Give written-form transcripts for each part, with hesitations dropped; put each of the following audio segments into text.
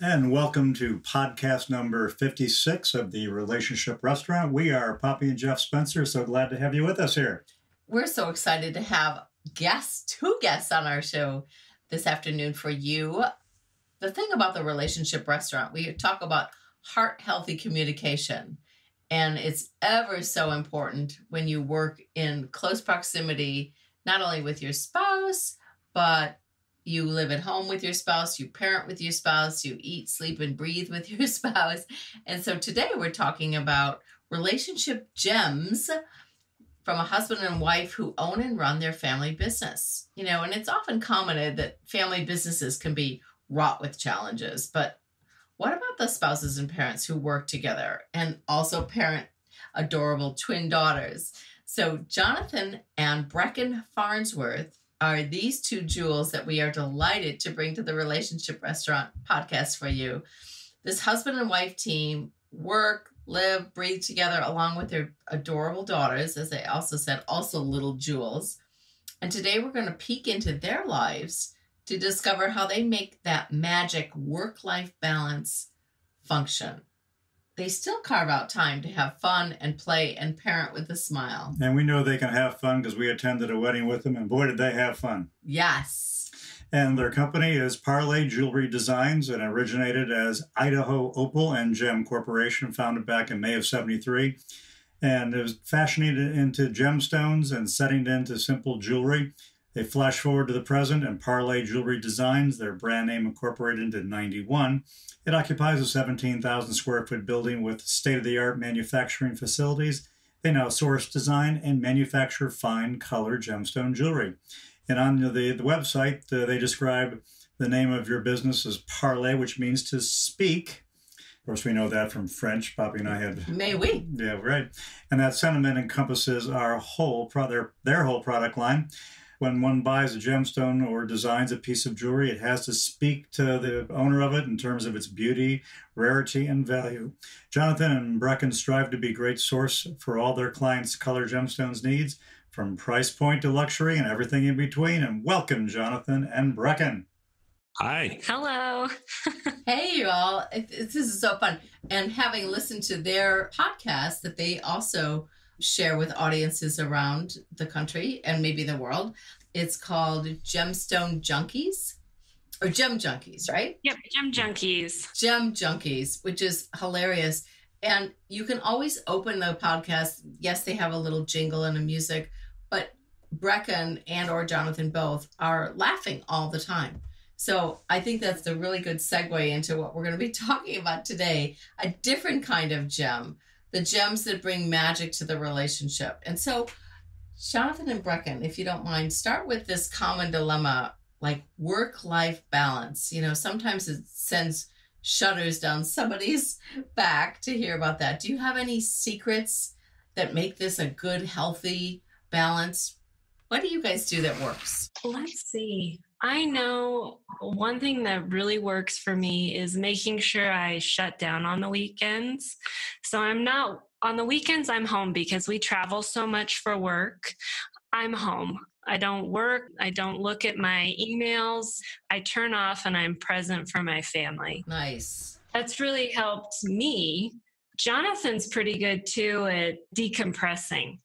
And welcome to podcast number 56 of the Relationship Restaurant. We are Poppy and Jeff Spencer. So glad to have you with us here. We're so excited to have two guests on our show this afternoon for you. The thing about the Relationship Restaurant, we talk about heart-healthy communication. And it's ever so important when you work in close proximity, not only with your spouse, but you live at home with your spouse, you parent with your spouse, you eat, sleep, and breathe with your spouse. And so today we're talking about relationship gems from a husband and wife who own and run their family business. You know, and it's often commented that family businesses can be wrought with challenges. But what about the spouses and parents who work together and also parent adorable twin daughters? So Jonathan and Brecken Farnsworth are these two jewels that we are delighted to bring to the Relationship Restaurant podcast for you. This husband and wife team work, live, breathe together along with their adorable daughters, as they also said, also little jewels. And today we're going to peek into their lives to discover how they make that magic work-life balance function. They still carve out time to have fun and play and parent with a smile. And we know they can have fun because we attended a wedding with them, and boy, did they have fun. Yes. And their company is Parley Jewelry Designs and originated as Idaho Opal and Gem Corporation, founded back in May of 73. And it was fashioning it into gemstones and setting it into simple jewelry. They flash forward to the present, and Parley Jewelry Designs, their brand name incorporated into 91. It occupies a 17,000 square foot building with state-of-the-art manufacturing facilities. They now source, design, and manufacture fine color gemstone jewelry. And on the website, they describe the name of your business as Parler, which means to speak. Of course, we know that from French. Poppy and I had... May we? Yeah, right. And that sentiment encompasses our whole their whole product line. When one buys a gemstone or designs a piece of jewelry, it has to speak to the owner of it in terms of its beauty, rarity, and value. Jonathan and Brecken strive to be a great source for all their clients' color gemstones needs, from price point to luxury and everything in between. And welcome, Jonathan and Brecken. Hi. Hello. Hey, you all. This is so fun. And having listened to their podcast that they also share with audiences around the country and maybe the world. It's called Gemstone Junkies or Gem Junkies, right? Yep, Gem Junkies. Gem Junkies, which is hilarious. And you can always open the podcast. Yes, they have a little jingle and a music, but Brecken and or Jonathan both are laughing all the time. So I think that's a really good segue into what we're going to be talking about today, a different kind of gem. The gems that bring magic to the relationship. And so, Jonathan and Brecken, if you don't mind, start with this common dilemma, like work-life balance. You know, sometimes it sends shudders down somebody's back to hear about that. Do you have any secrets that make this a good, healthy balance? What do you guys do that works? Let's see. I know one thing that really works for me is making sure I shut down on the weekends. So on the weekends, I'm home because we travel so much for work. I'm home. I don't work. I don't look at my emails. I turn off and I'm present for my family. Nice. That's really helped me. Jonathan's pretty good too at decompressing.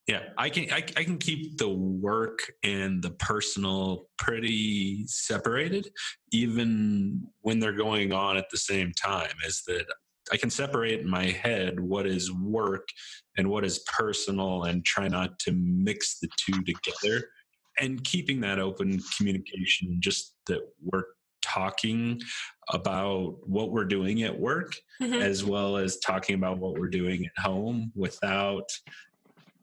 Yeah, I can keep the work and the personal pretty separated, even when they're going on at the same time. Is that I can separate in my head what is work and what is personal, and try not to mix the two together. And keeping that open communication, just that we're talking about what we're doing at work, as well as talking about what we're doing at home, without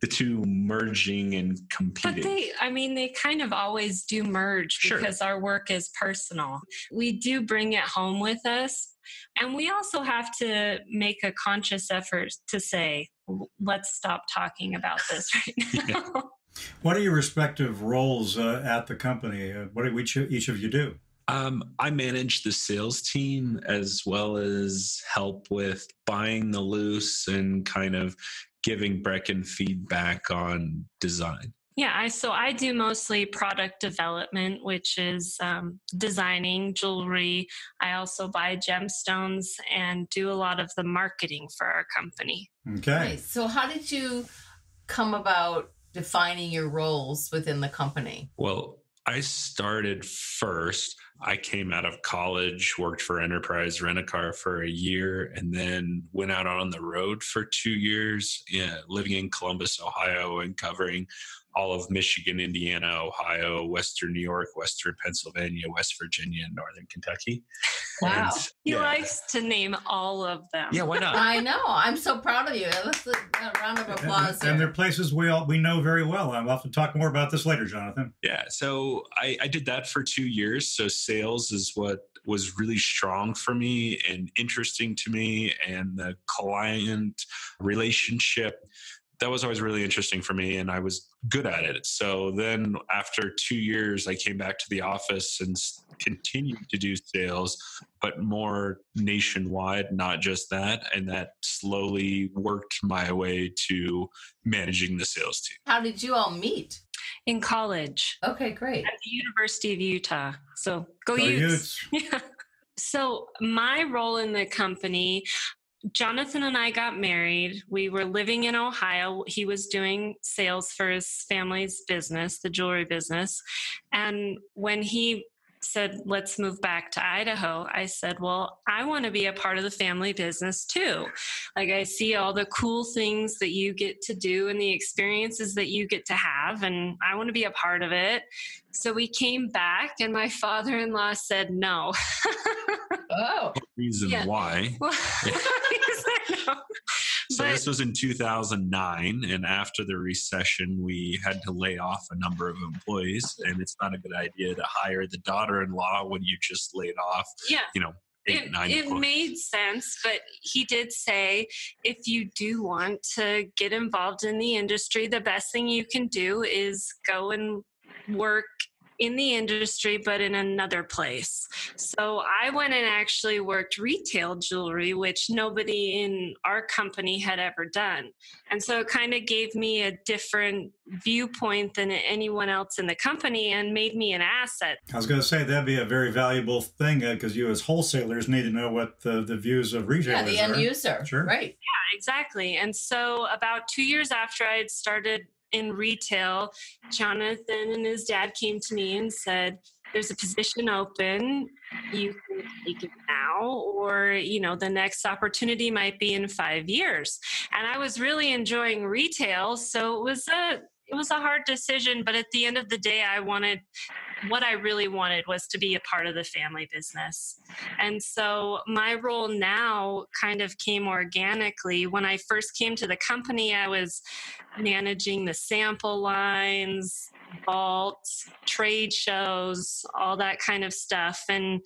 the two merging and competing. But they kind of always do merge because our work is personal. We do bring it home with us. And we also have to make a conscious effort to say, let's stop talking about this right now. Yeah. What are your respective roles at the company? What do each of you do? I manage the sales team, as well as help with buying the loose and kind of giving Brecken feedback on design. So I do mostly product development, which is designing jewelry. I also buy gemstones and do a lot of the marketing for our company. Okay. Nice. So how did you come about defining your roles within the company? Well, I started first. I came out of college, worked for Enterprise Rent-A-Car for a year, and then went out on the road for 2 years, living in Columbus, Ohio, and covering all of Michigan, Indiana, Ohio, Western New York, Western Pennsylvania, West Virginia, and Northern Kentucky. Wow. And, He likes to name all of them. Yeah, why not? I know. I'm so proud of you. Let's a round of applause And they're here. places we know very well. I'll have to talk more about this later, Jonathan. Yeah, so I did that for 2 years. So sales is what was really strong for me and interesting to me, and the client relationship, that was always really interesting for me, and I was good at it. So then after 2 years, I came back to the office and continued to do sales, but more nationwide, not just that. And that slowly worked my way to managing the sales team. How did you all meet? In college Okay, great. at the University of Utah. So go Go Utes. Utes. Yeah. So my role in the company, Jonathan and I got married. We were living in Ohio. He was doing sales for his family's business, the jewelry business. And when he said, let's move back to Idaho, I said, well, I want to be a part of the family business too. Like, I see all the cool things that you get to do and the experiences that you get to have, and I want to be a part of it. So we came back, and my father-in-law said no. Oh, Reason Yeah. why. Well, he said no. So But- this was in 2009, and after the recession, we had to lay off a number of employees, and it's not a good idea to hire the daughter-in-law when you just laid off, yeah. 8, 9 It employees. made sense, but he did say, if you do want to get involved in the industry, the best thing you can do is go and work in the industry, but in another place. So I went and actually worked retail jewelry, which nobody in our company had ever done. And so it kind of gave me a different viewpoint than anyone else in the company and made me an asset. I was going to say that'd be a very valuable thing because you as wholesalers need to know what the views of yeah, retailers the end are. user. Sure. Right. Exactly. And so about 2 years after I had started in retail, Jonathan and his dad came to me and said, there's a position open. You can take it now, or, the next opportunity might be in 5 years. And I was really enjoying retail. So it was a hard decision, but at the end of the day, what I really wanted was to be a part of the family business. And so my role now kind of came organically. When I first came to the company, I was managing the sample lines, vaults, trade shows, all that kind of stuff. And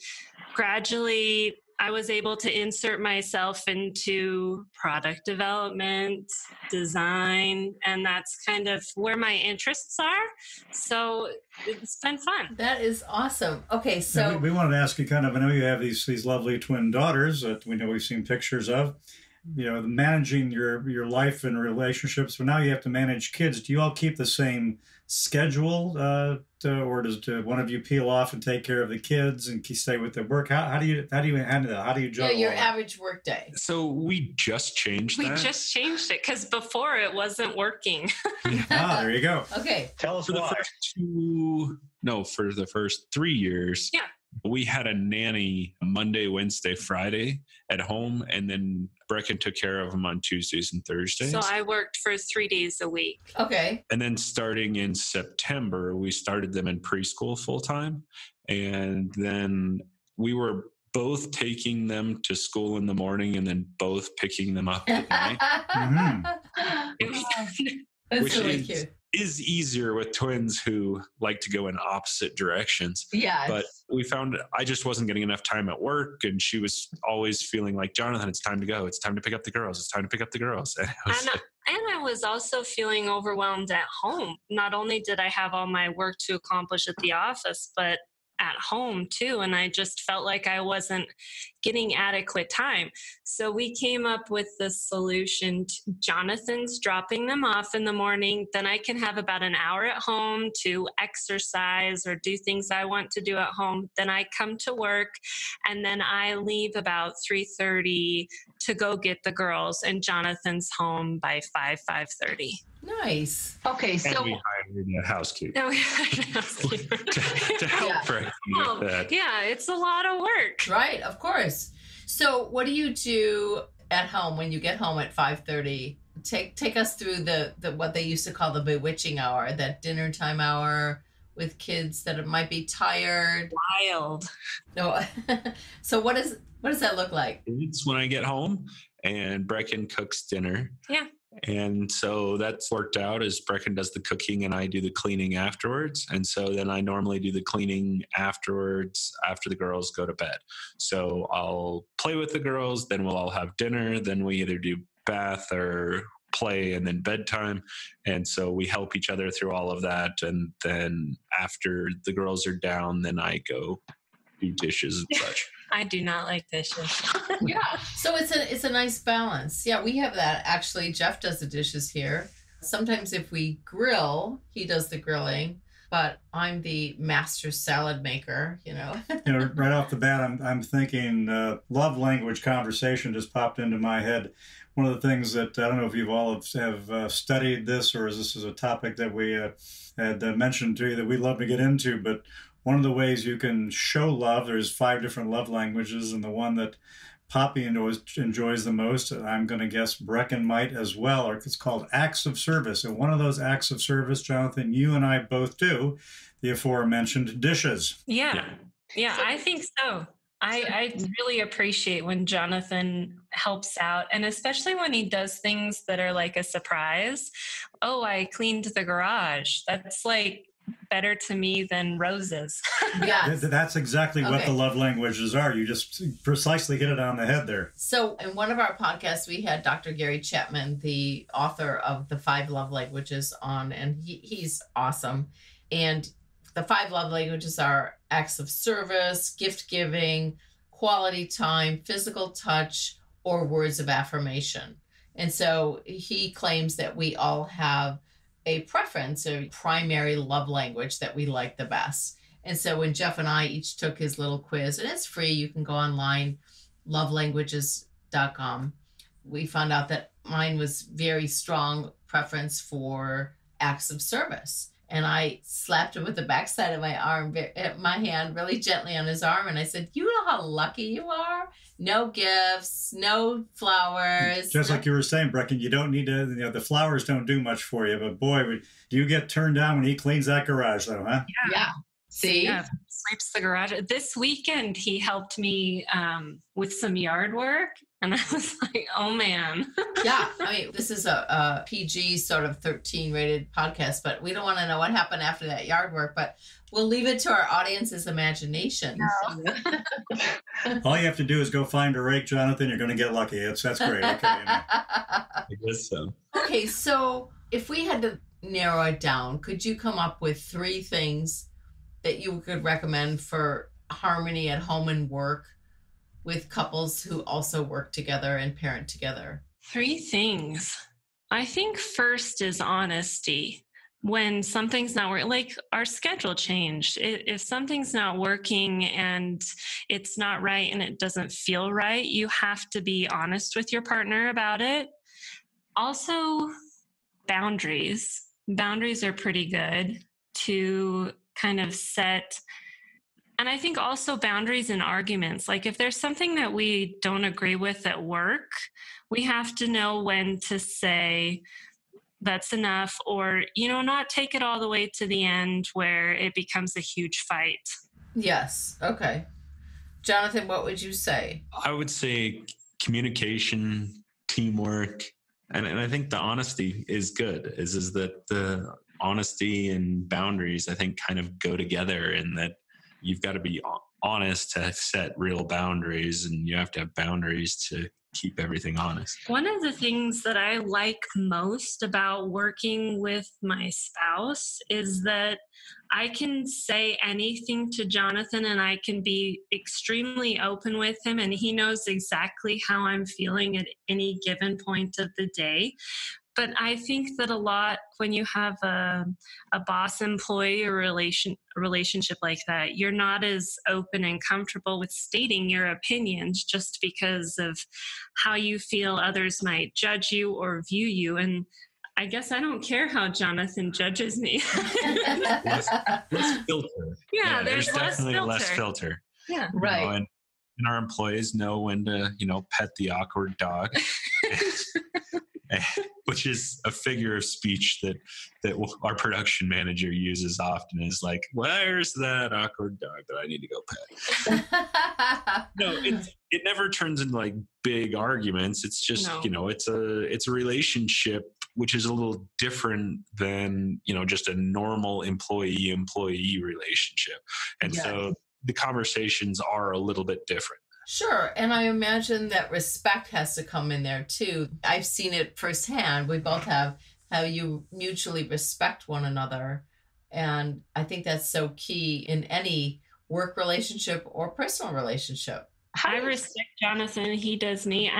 gradually, I was able to insert myself into product development, design, and that's kind of where my interests are. So it's been fun. That is awesome. Okay, Now, so we wanted to ask you I know you have these lovely twin daughters that we know we've seen pictures of. Managing your life and relationships, but now you have to manage kids. Do you all keep the same schedule, or does one of you peel off and take care of the kids and stay with the work? How do you handle that? How do you juggle your all that? average work day. So we just changed We that. just changed it because before it wasn't working. There you go. Okay. Tell us for the why. for the first 3 years, Yeah. we had a nanny Monday, Wednesday, Friday at home, and then Brecken took care of them on Tuesdays and Thursdays. So I worked for 3 days a week. Okay. And then starting in September, we started them in preschool full time. And then we were both taking them to school in the morning and then both picking them up at night. That's Which really is- cute. Is easier with twins who like to go in opposite directions. Yeah. But we found I just wasn't getting enough time at work, and she was always feeling like, Jonathan, it's time to go. It's time to pick up the girls. It's time to pick up the girls. And I was like, And I was also feeling overwhelmed at home. Not only did I have all my work to accomplish at the office, but at home too. And I just felt like I wasn't getting adequate time. So we came up with the solution. Jonathan's dropping them off in the morning. Then I can have about an hour at home to exercise or do things I want to do at home. Then I come to work, and then I leave about 3:30 to go get the girls, and Jonathan's home by 5:30. Nice. Okay, And so we hired a housekeeper No, we had a housekeeper. to help Breckin with that. Yeah, it's a lot of work. Right, of course. So what do you do at home when you get home at 5:30? Take us through the what they used to call the bewitching hour, that dinner time hour with kids that might be tired. Wild. No. So what does that look like? It's when I get home and Breckin cooks dinner. Yeah. And so that's worked out as Breckin does the cooking and I do the cleaning afterwards. And so then I normally do the cleaning afterwards after the girls go to bed. So I'll play with the girls, then we'll all have dinner. Then we either do bath or play and then bedtime. And so we help each other through all of that. And then after the girls are down, then I go do dishes and such. I do not like dishes. Yeah. So it's a nice balance. Yeah, we have that. Actually, Jeff does the dishes here. Sometimes if we grill, he does the grilling, but I'm the master salad maker, You know, right off the bat, I'm thinking love language conversation just popped into my head. One of the things that I don't know if you all have studied this, or is this is a topic that we had mentioned to you that we love to get into, but one of the ways you can show love, there's 5 different love languages, and the one that Poppy enjoys the most, I'm going to guess Breckin might as well, or it's called acts of service. And one of those acts of service, Jonathan, you and I both do, the aforementioned dishes. Yeah, I think so. I really appreciate when Jonathan helps out, and especially when he does things that are like a surprise. Oh, I cleaned the garage. That's like better to me than roses. Yes. That's exactly what Okay. the love languages are. You just precisely hit it on the head there. So in one of our podcasts, we had Dr. Gary Chapman, the author of the 5 love languages, on, and he's awesome. And the 5 love languages are acts of service, gift giving, quality time, physical touch, or words of affirmation. And so he claims that we all have a preference, a primary love language that we like the best. And so when Jeff and I each took his little quiz, and it's free, you can go online, lovelanguages.com, we found out that mine was very strong preference for acts of service. And I slapped him with the backside of my hand really gently on his arm. And I said, you know how lucky you are? No gifts, no flowers. Just like you were saying, Breckin, you don't need to, the flowers don't do much for you. But boy, do you get turned down when he cleans that garage, though, huh? Yeah. See? Yeah, sweeps the garage. This weekend, he helped me with some yard work. And I was like, oh, man. Yeah. I mean, this is a PG sort of 13 rated podcast, but we don't want to know what happened after that yard work, but we'll leave it to our audience's imagination. All you have to do is go find a rake, Jonathan. You're going to get lucky. That's great. Okay. I guess so. Okay, so if we had to narrow it down, could you come up with 3 things that you could recommend for harmony at home and work with couples who also work together and parent together? 3 things. I think first is honesty. When something's not working, like our schedule changed. If something's not working and it's not right and it doesn't feel right, you have to be honest with your partner about it. Also, boundaries. Boundaries are pretty good to kind of set. And I think also boundaries in arguments. Like if there's something that we don't agree with at work, we have to know when to say, that's enough, or, not take it all the way to the end where it becomes a huge fight. Yes. Okay. Jonathan, what would you say? I would say communication, teamwork, and I think the honesty is good. Is that the honesty and boundaries, I think, kind of go together, in that you've got to be honest to set real boundaries, and you have to have boundaries to keep everything honest. One of the things that I like most about working with my spouse is that I can say anything to Jonathan and I can be extremely open with him, and he knows exactly how I'm feeling at any given point of the day. But I think that a lot when you have a boss-employee relationship like that, you're not as open and comfortable with stating your opinions just because of how you feel others might judge you or view you. And I guess I don't care how Jonathan judges me. less filter. Yeah, there's definitely less filter. Yeah, right. And our employees know when to, pet the awkward dog. Which is a figure of speech that our production manager uses often, is like, where's that awkward dog that I need to go pet? No, it never turns into like big arguments. It's just, it's a relationship, which is a little different than, just a normal employee relationship. And so the conversations are a little bit different. Sure. And I imagine that respect has to come in there too. I've seen it firsthand. We both have, how you mutually respect one another. And I think that's so key in any work relationship or personal relationship. I respect Jonathan, he does me,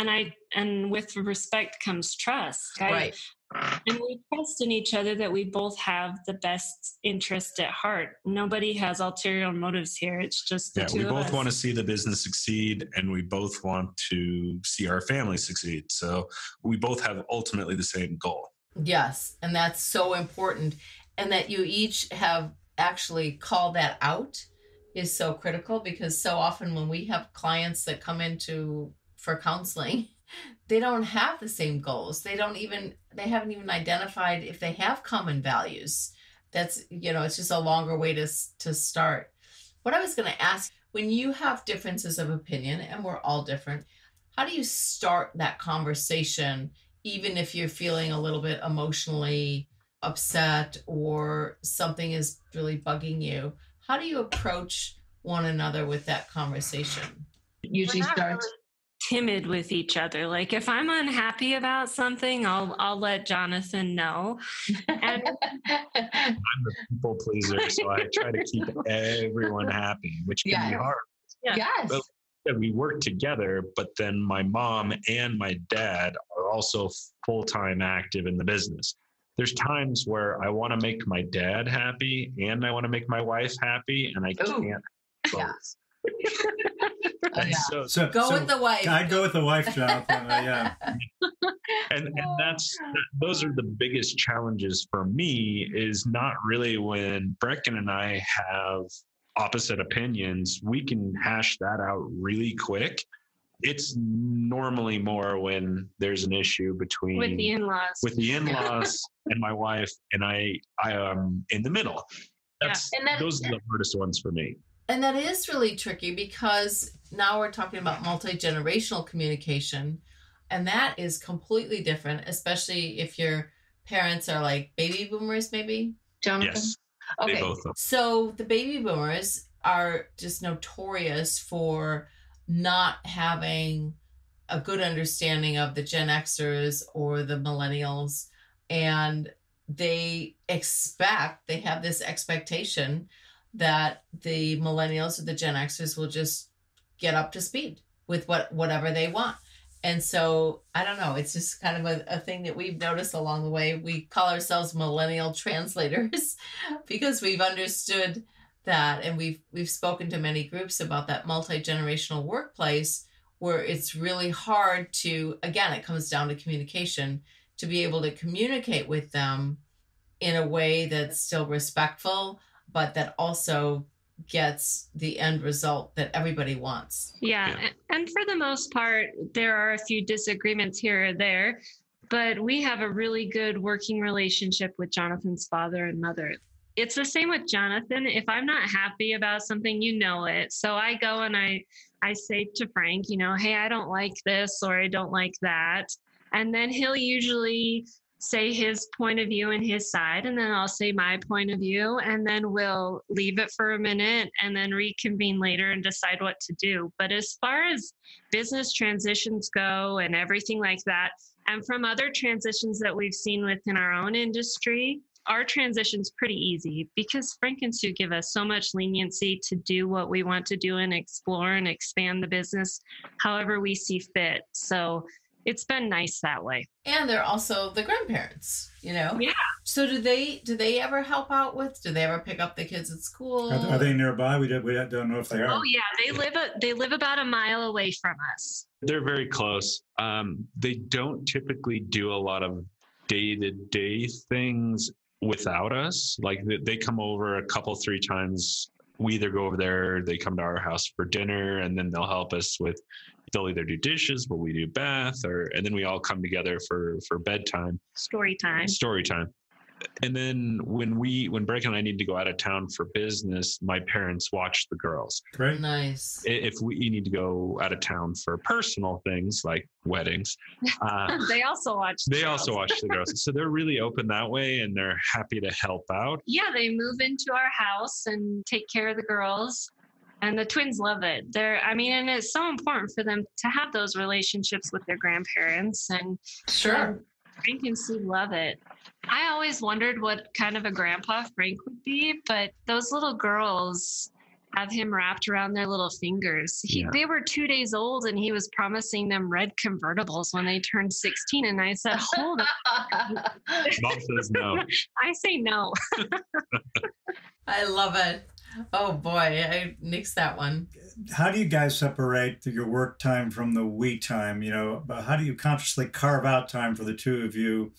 and with respect comes trust. Right. And we trust in each other that we both have the best interest at heart. Nobody has ulterior motives here. It's just the two of us. We both want to see the business succeed, and we both want to see our family succeed. So we both have ultimately the same goal. Yes. And that's so important. And that you each have actually called that out is so critical, because so often when we have clients that come for counseling, they don't have the same goals. They haven't even identified if they have common values. That's, it's just a longer way to start. What I was going to ask, when you have differences of opinion, and we're all different, how do you start that conversation, even if you're feeling a little bit emotionally upset or something is really bugging you? How do you approach one another with that conversation? Usually starts really timid with each other. Like if I'm unhappy about something, I'll let Jonathan know. And I'm the people pleaser, so I try to keep everyone happy, which can be hard. Yeah. Yes. But we work together, but then my mom and my dad are also full-time active in the business. There's times where I want to make my dad happy and I want to make my wife happy, and I can't both. So go with the wife. I'd go with the wife, Jonathan. Yeah. And those are the biggest challenges for me, is not really when Brecken and I have opposite opinions. We can hash that out really quick. It's normally more when there's an issue between with the in-laws and my wife, and I am in the middle. Those are the hardest ones for me. And that is really tricky, because now we're talking about multi-generational communication, and that is completely different, especially if your parents are like baby boomers, maybe? Jonathan? Yes. Okay. They both are. So the baby boomers are just notorious for not having a good understanding of the Gen Xers or the millennials. And they have this expectation that the millennials or the Gen Xers will just get up to speed with whatever they want. And so, I don't know, it's just kind of a thing that we've noticed along the way. We call ourselves millennial translators because we've understood that, and we've spoken to many groups about that multi-generational workplace where it's really hard to, again, it comes down to communication, to be able to communicate with them in a way that's still respectful, but that also gets the end result that everybody wants. Yeah. And for the most part, there are a few disagreements here or there, but we have a really good working relationship with Jonathan's father and mother. It's the same with Jonathan. If I'm not happy about something, it. So I go and I say to Frank, hey, I don't like this, or I don't like that. And then he'll usually say his point of view and his side, and then I'll say my point of view, and then we'll leave it for a minute and then reconvene later and decide what to do. But as far as business transitions go and everything like that, and from other transitions that we've seen within our own industry, our transition's pretty easy because Frank and Sue give us so much leniency to do what we want to do and explore and expand the business however we see fit. So it's been nice that way. And they're also the grandparents, you know? Yeah. So do they ever help out with? Do they ever pick up the kids at school? Are they nearby? We don't know if they are. Oh yeah, they live about a mile away from us. They're very close. They don't typically do a lot of day-to-day things without us. Like they come over a couple, 3 times. We either go over there, they come to our house for dinner, and then they'll help us with, they'll either do dishes, but we do bath, and then we all come together for bedtime. Story time. And then when Breck and I need to go out of town for business, my parents watch the girls. Great. Nice. If we need to go out of town for personal things like weddings, They also watch the girls. So they're really open that way, and they're happy to help out. Yeah, they move into our house and take care of the girls. And the twins love it. And it's so important for them to have those relationships with their grandparents. And Sure. Frank and Sue love it. I always wondered what kind of a grandpa Frank would be, but those little girls have him wrapped around their little fingers. They were 2 days old, and he was promising them red convertibles when they turned 16. And I said, hold on. Mom says no. I say no. I love it. Oh boy, I nixed that one. How do you guys separate your work time from the we time? You know, how do you consciously carve out time for the 2 of you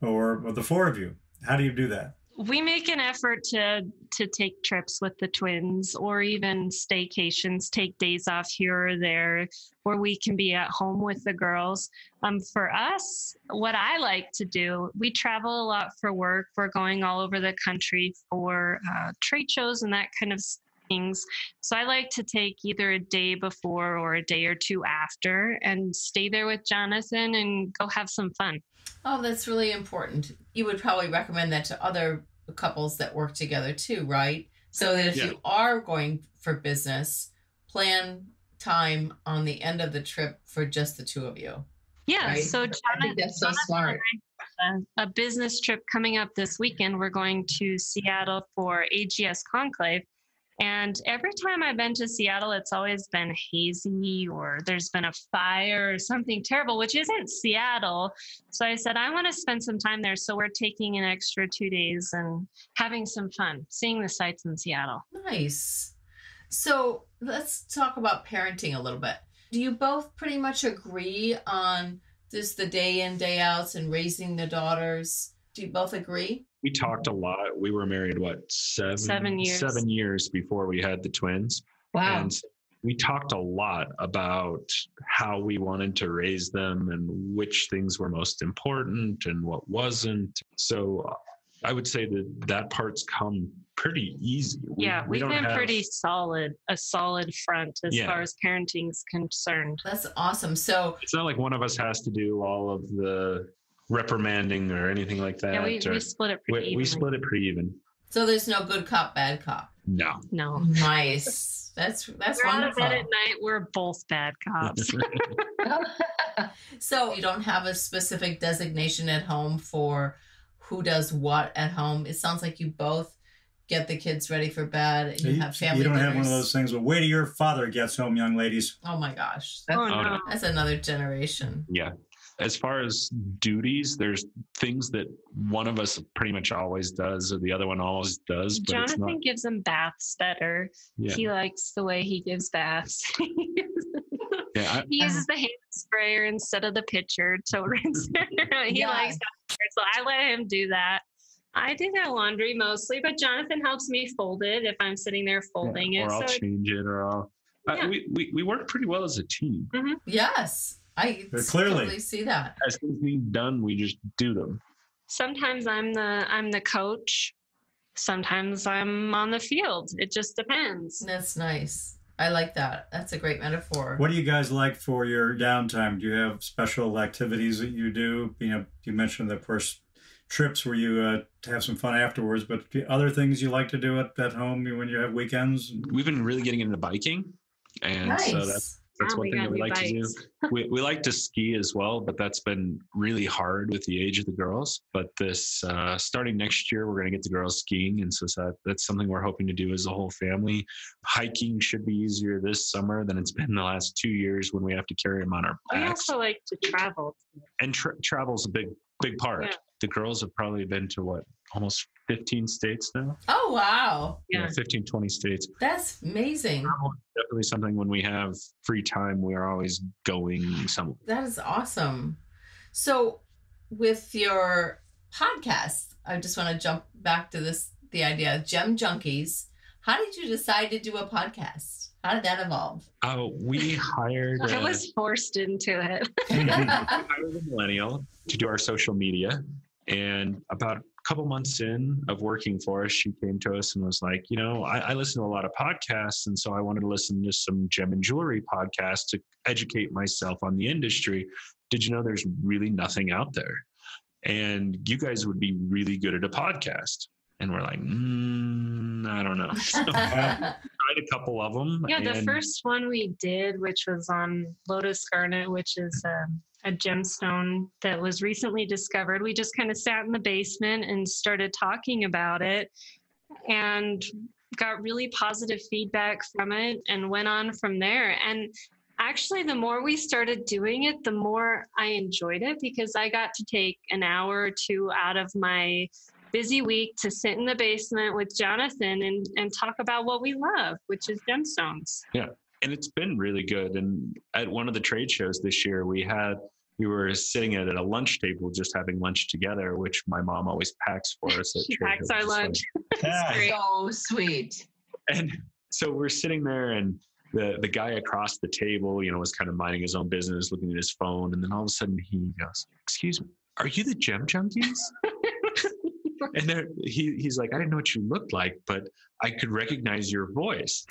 or the 4 of you? How do you do that? We make an effort to take trips with the twins, or even staycations, take days off here or there where we can be at home with the girls. For us, what I like to do, we travel a lot for work. We're going all over the country for trade shows and that kind of things. So I like to take either a day before or a day or 2 after and stay there with Jonathan and go have some fun. Oh, that's really important. You would probably recommend that to other couples that work together too, right? So that if you are going for business, plan time on the end of the trip for just the 2 of you. Yeah. Right? So I think that's so smart. A business trip coming up this weekend. We're going to Seattle for AGS Conclave. And every time I've been to Seattle, it's always been hazy, or there's been a fire or something terrible, which isn't Seattle. So I said, I want to spend some time there. So we're taking an extra 2 days and having some fun, seeing the sights in Seattle. Nice. So let's talk about parenting a little bit. Do you both pretty much agree on just the day in, day outs and raising the daughters? Do you both agree? We talked a lot. We were married, 7 years? 7 years before we had the twins. Wow. And we talked a lot about how we wanted to raise them and which things were most important and what wasn't. So I would say that part's come pretty easy. We've been pretty solid, a solid front as far as parenting's concerned. That's awesome. So it's not like one of us has to do all of the reprimanding or anything like that. Yeah, we split it pretty evenly. We split it pretty even. So there's no good cop, bad cop. No. Nice. That's we're wonderful. Out of bed at night, we're both bad cops. So you don't have a specific designation at home for who does what at home. It sounds like you both get the kids ready for bed and you have family You don't dinners. have one of those things, well, wait till your father gets home, young ladies. Oh my gosh. No. That's another generation. Yeah. As far as duties, there's things that one of us pretty much always does or the other one always does. But Jonathan gives them baths better. Yeah. He likes the way he gives baths. Yeah, he uses the hand sprayer instead of the pitcher to rinse it. He likes that. So I let him do that. I do their laundry mostly, but Jonathan helps me fold it if I'm sitting there folding it. Or I'll change it or I'll... We work pretty well as a team. Mm-hmm. Yes. I clearly totally see that. As things being done, we just do them. Sometimes I'm the coach. Sometimes I'm on the field. It just depends. That's nice. I like that. That's a great metaphor. What do you guys like for your downtime? Do you have special activities that you do? You know, you mentioned, of course, trips where you have some fun afterwards, but other things you like to do at home when you have weekends? We've been really getting into biking. And nice. so That's one we thing got that we new like to do. bikes. We like to ski as well, but that's been really hard with the age of the girls. But this starting next year, we're going to get the girls skiing, and so that's something we're hoping to do as a whole family. Hiking should be easier this summer than it's been the last 2 years when we have to carry them on our We backs. also like to travel. And travel's a big part. Yeah. The girls have probably been to almost 15 states now. Oh, wow. Yeah. 15, 20 states. That's amazing. Travel is definitely something when we have free time, we are always going somewhere. That is awesome. So, with your podcast, I just want to jump back to the idea of Gem Junkies. How did you decide to do a podcast? How did that evolve? We hired I was forced into it. hired a millennial to do our social media. And about a couple months in of working for us, she came to us and was like, I listen to a lot of podcasts. And so I wanted to listen to some gem and jewelry podcasts to educate myself on the industry. Did you know there's really nothing out there? And you guys would be really good at a podcast. And we're like, I don't know. So tried a couple of them. Yeah, the first one we did, which was on Lotus Garnet, which is a gemstone that was recently discovered. We just kind of sat in the basement and started talking about it and got really positive feedback from it and went on from there. And actually, the more we started doing it, the more I enjoyed it because I got to take an hour or two out of my busy week to sit in the basement with Jonathan and talk about what we love, which is gemstones. Yeah. And it's been really good. And at one of the trade shows this year, we were sitting at a lunch table, just having lunch together, which my mom always packs for us. She packs our lunch. So sweet. And so we're sitting there and the guy across the table, was kind of minding his own business, looking at his phone. And then all of a sudden he goes, "Excuse me, are you the Gem Junkies?" And there, he's like, "I didn't know what you looked like, but I could recognize your voice."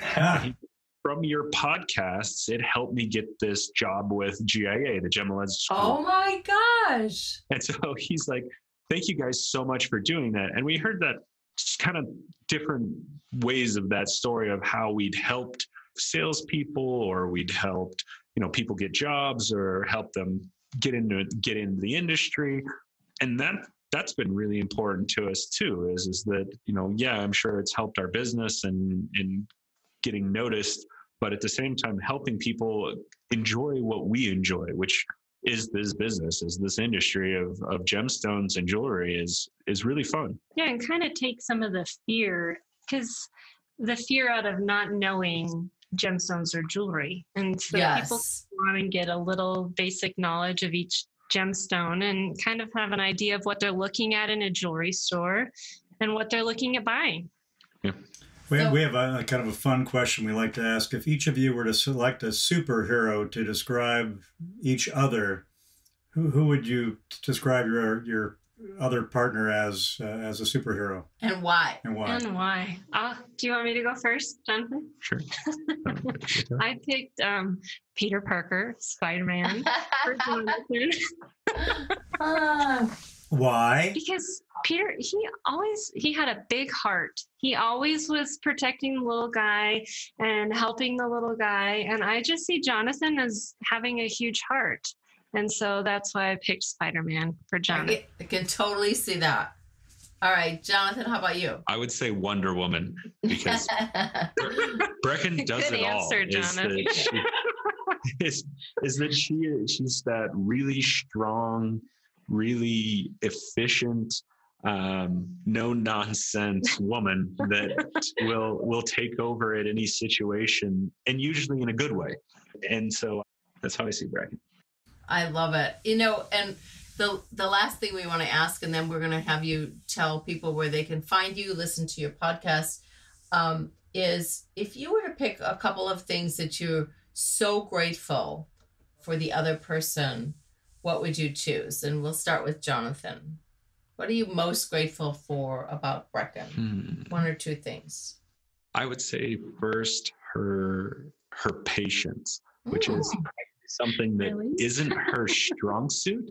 From your podcasts, it helped me get this job with GIA, the Gem Alleged School. Oh my gosh. And so he's like, "Thank you guys so much for doing that." And we heard that kind of different ways of that story of how we'd helped salespeople or we'd helped, people get jobs or help them get into the industry. And that's been really important to us too, is that, I'm sure it's helped our business and getting noticed, but at the same time, helping people enjoy what we enjoy, which is this business, is this industry of gemstones and jewelry is really fun. Yeah, and kind of take some of the fear, because the fear out of not knowing gemstones or jewelry. And so people want to get a little basic knowledge of each gemstone and kind of have an idea of what they're looking at in a jewelry store and what they're looking at buying. Yeah. We have a kind of a fun question we like to ask. If each of you were to select a superhero to describe each other, who would you describe your other partner as a superhero? And why? And why? And why? Do you want me to go first, Jonathan? Sure. I picked Peter Parker, Spider-Man, for Jonathan. Why? Because Peter, he had a big heart. He always was protecting the little guy and helping the little guy. And I just see Jonathan as having a huge heart. And so that's why I picked Spider-Man for Jonathan. I can totally see that. All right, Jonathan, how about you? I would say Wonder Woman, because Brecken does Good it answer, all. Jonathan. Is that she's that really strong, really efficient, no nonsense woman that will take over at any situation, and usually in a good way. And so that's how I see Brecken. I love it. And the last thing we want to ask, and then we're going to have you tell people where they can find you, listen to your podcast, is if you were to pick a couple of things that you're so grateful for the other person, what would you choose? And we'll start with Jonathan. What are you most grateful for about Brecken? One or two things. I would say first her patience, which is something that isn't her strong suit,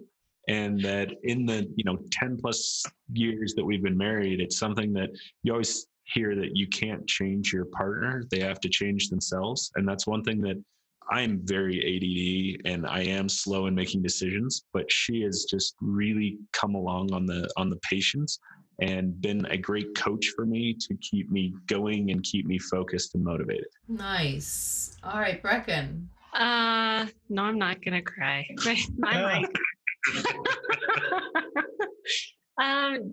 and that in the 10 plus years that we've been married, it's something that you always hear that you can't change your partner, they have to change themselves. And that's one thing that I am very ADD and I am slow in making decisions, but she has just really come along on the patience and been a great coach for me to keep me going and keep me focused and motivated. Nice. All right, Brecken. No, I'm not gonna cry. My mic.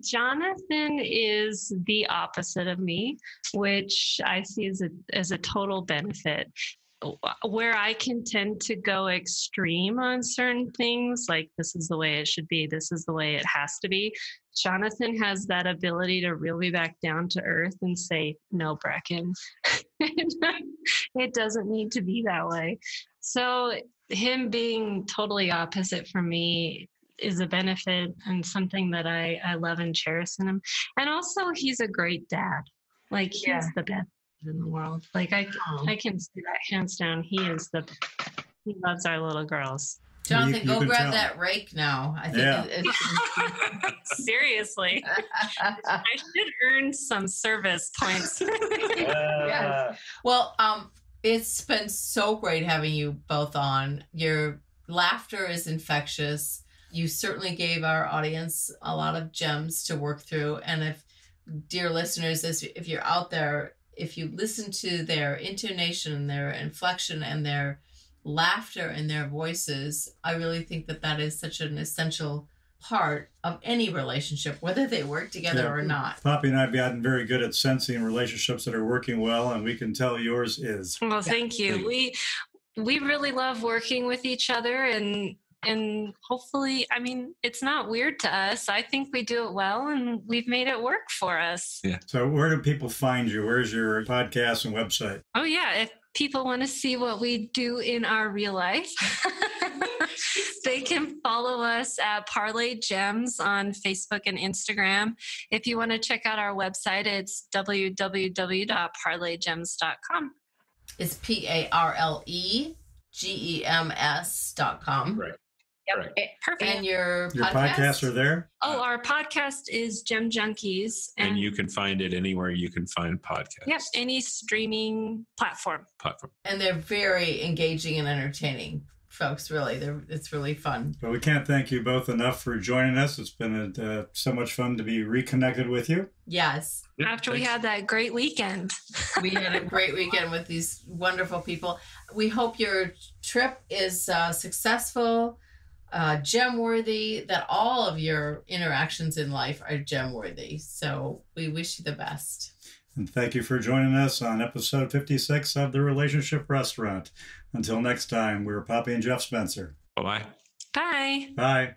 Jonathan is the opposite of me, which I see as a total benefit. Where I can tend to go extreme on certain things, like this is the way it should be, this is the way it has to be. Jonathan has that ability to reel me back down to earth and say, no, Brecken, it doesn't need to be that way. So him being totally opposite from me is a benefit and something that I love and cherish in him. And also he's a great dad. Like he's the best in the world. Like I can say that hands down. He loves our little girls. Jonathan, go grab that rake now. I think Seriously. I should earn some service points. Yes. Well, it's been so great having you both on. Your laughter is infectious. You certainly gave our audience a lot of gems to work through. And if, dear listeners, if you're out there, if you listen to their intonation, their inflection, and their laughter in their voices, I really think that is such an essential part of any relationship, whether they work together or not. Poppy and I have gotten very good at sensing relationships that are working well, and we can tell yours is. Well, thank you. We really love working with each other, and hopefully, I mean, it's not weird to us. I think we do it well, and we've made it work for us. Yeah. So where do people find you? Where's your podcast and website? Oh, yeah. If people want to see what we do in our real life, they can follow us at Parlay Gems on Facebook and Instagram. If you want to check out our website, it's www.parlaygems.com. It's PARLEGEMS.com. Right. Yep. Right. Perfect. And your podcasts are there? Oh, our podcast is Gem Junkies. And you can find it anywhere you can find podcasts. Yep, any streaming platform. And they're very engaging and entertaining, folks. Really, it's really fun. But we can't thank you both enough for joining us. It's been so much fun to be reconnected with you. Yes. After we had that great weekend. We had a great weekend with these wonderful people. We hope your trip is successful, gem-worthy, that all of your interactions in life are gem-worthy. So we wish you the best. And thank you for joining us on episode 56 of The Relationship Restaurant. Until next time, we're Poppy and Jeff Spencer. Bye-bye. Bye. Bye.